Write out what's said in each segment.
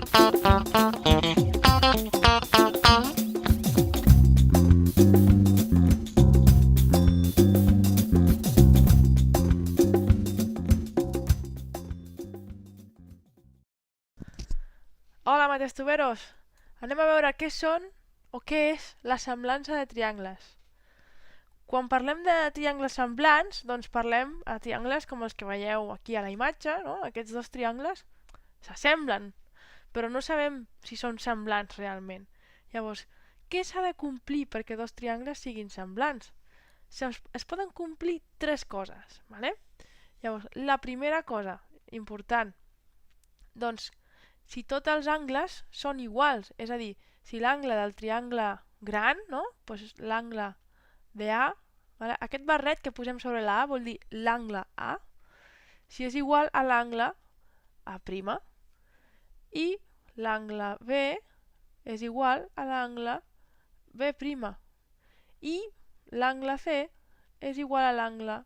Hola, matestuberos! Anem a veure què són o què és la semblança de triangles. Quan parlem de triangles semblants, doncs parlem de triangles com els que veieu aquí a la imatge, no? Aquests dos triangles s'assemblen, però no sabem si són semblants realment. Llavors, què s'ha de complir perquè dos triangles siguin semblants? Es poden complir tres coses, ¿vale? Llavors, la primera cosa important, doncs, si tots els angles són iguals, és a dir, si l'angle del triangle gran, no? Doncs l'angle d'A, vale? Aquest barret que posem sobre la A vol dir l'angle A, si és igual a l'angle A', i l'angle B és igual a l'angle B', i l'angle C és igual a l'angle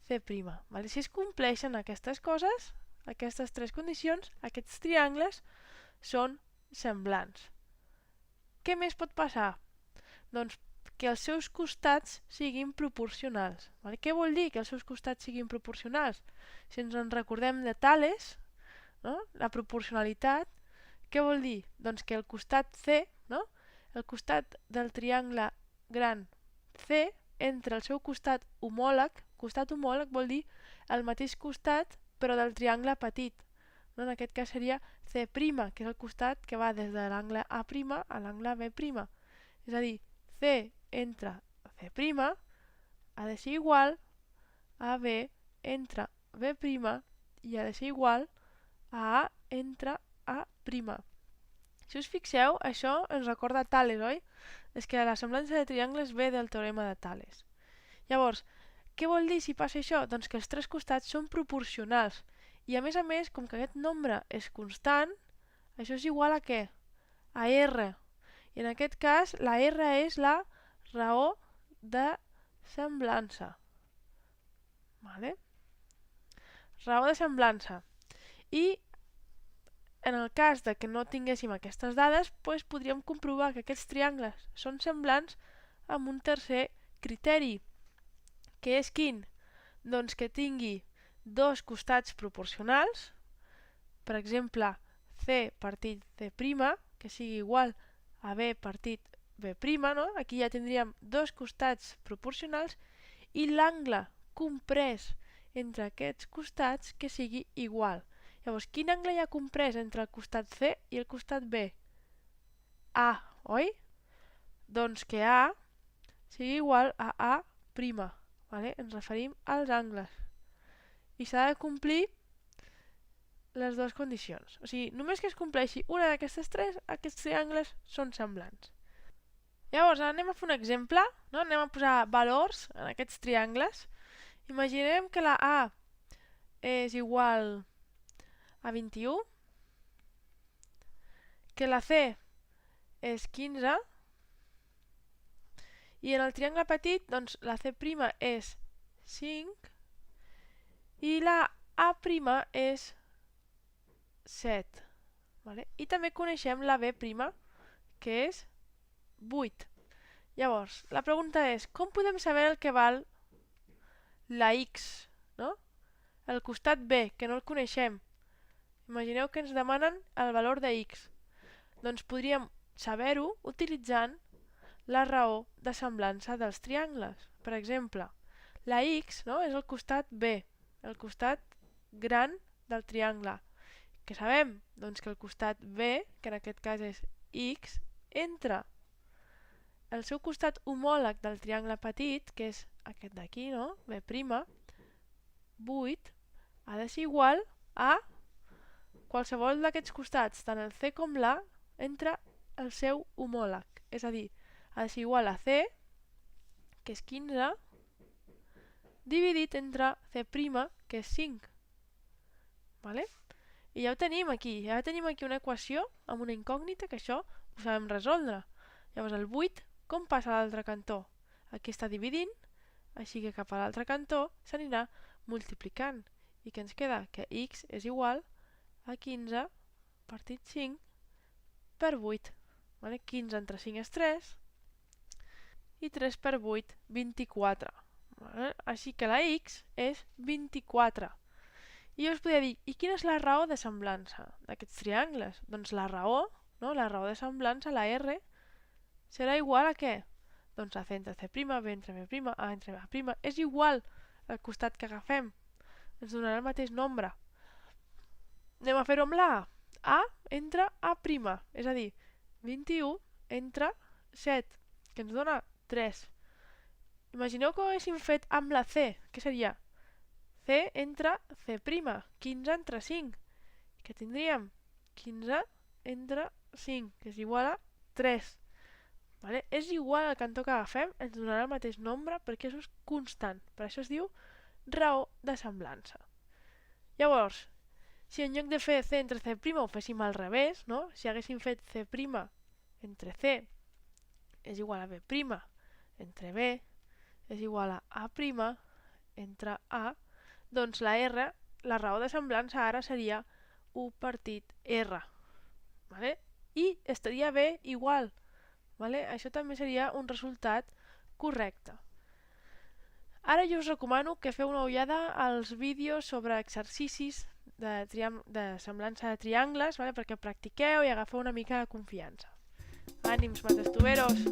C'. Vale? Si es compleixen aquestes coses, aquestes tres condicions, aquests triangles són semblants. Què més pot passar? Doncs que els seus costats siguin proporcionals. Vale? Què vol dir que els seus costats siguin proporcionals? Si ens en recordem de Tales, no? La proporcionalitat, què vol dir? Doncs que el costat C, no? El costat del triangle gran C, entre el seu costat homòleg vol dir el mateix costat però del triangle petit. No? En aquest cas seria C', que és el costat que va des de l'angle A' a l'angle B'. És a dir, C entre C' ha de ser igual a B entre B' i ha de ser igual a A entre A'. Si us fixeu, això ens recorda Tales, oi? És que la semblança de triangles ve del teorema de Tales. Llavors, què vol dir si passa això? Doncs que els tres costats són proporcionals. I a més, com que aquest nombre és constant, això és igual a què? A R. I en aquest cas, la R és la raó de semblança. Vale? Raó de semblança. I en el cas de que no tinguéssim aquestes dades, doncs podríem comprovar que aquests triangles són semblants amb un tercer criteri, que és quin? Doncs que tingui dos costats proporcionals, per exemple, C partit C', que sigui igual a B partit B', no? Aquí ja tindríem dos costats proporcionals i l'angle comprès entre aquests costats que sigui igual. Llavors, quin angle hi ha comprès entre el costat C i el costat B? A, oi? Doncs que A sigui igual a A'. Vale? Ens referim als angles. I s'ha de complir les dues condicions. O sigui, només que es compleixi una d'aquestes tres, aquests triangles són semblants. Llavors, anem a fer un exemple, no? Anem a posar valors en aquests triangles. Imaginem que la A és igual a 21, que la C és 15, i en el triangle petit, doncs, la C' és 5 i la A' és 7. Vale? I també coneixem la B', que és 8. Llavors, la pregunta és, com podem saber el que val la X? No? El costat B, que no el coneixem. Imagineu que ens demanen el valor de X. Doncs podríem saber-ho utilitzant la raó de semblança dels triangles. Per exemple, la X, no? És el costat B, el costat gran del triangle. Què sabem? Doncs que el costat B, que en aquest cas és X, entre el seu costat homòleg del triangle petit, que és aquest d'aquí, no? B', 8, ha de ser igual a qualsevol d'aquests costats, tant el C com l'A, entre el seu homòleg. És a dir, ha de ser igual a C, que és 15, dividit entre C', que és 5. Vale? I ja ho tenim aquí. Ja tenim aquí una equació amb una incògnita, que això ho sabem resoldre. Llavors el 8, com passa a l'altre cantó? Aquí està dividint, així que cap a l'altre cantó s'anirà multiplicant. I què ens queda? Que X és igual a 15 partit 5 per 8. Vale? 15 entre 5 és 3 i 3 per 8, 24. Vale? Així que la x és 24. I jo us podria dir, i quina és la raó de semblança d'aquests triangles? Doncs la raó, no? La raó de semblança, la R, serà igual a què? Doncs a C entre C', B entre B', A entre A', és igual al costat que agafem. Ens donarà el mateix nombre. Anem a fer-ho amb la A. A entre A', és a dir, 21 entre 7, que ens dona 3. Imagineu que ho haguéssim fet amb la C, què seria? C entre C', 15 entre 5, que tindríem 15 entre 5, que és igual a 3. Vale? És igual al cantó que agafem, ens donarà el mateix nombre perquè això és constant. Per això es diu raó de semblança. Llavors, si en lloc de fer C entre C' ho féssim al revés, no? Si haguéssim fet C' entre C és igual a B' entre B és igual a A' entre A, doncs la R, la raó de semblança ara seria 1 partit R. Vale? I estaria bé igual. Vale? Això també seria un resultat correcte. Ara jo us recomano que feu una ullada als vídeos sobre exercicis de semblança de triangles, vale? Perquè practiqueu i agafeu una mica de confiança. Ànims, matestuberos!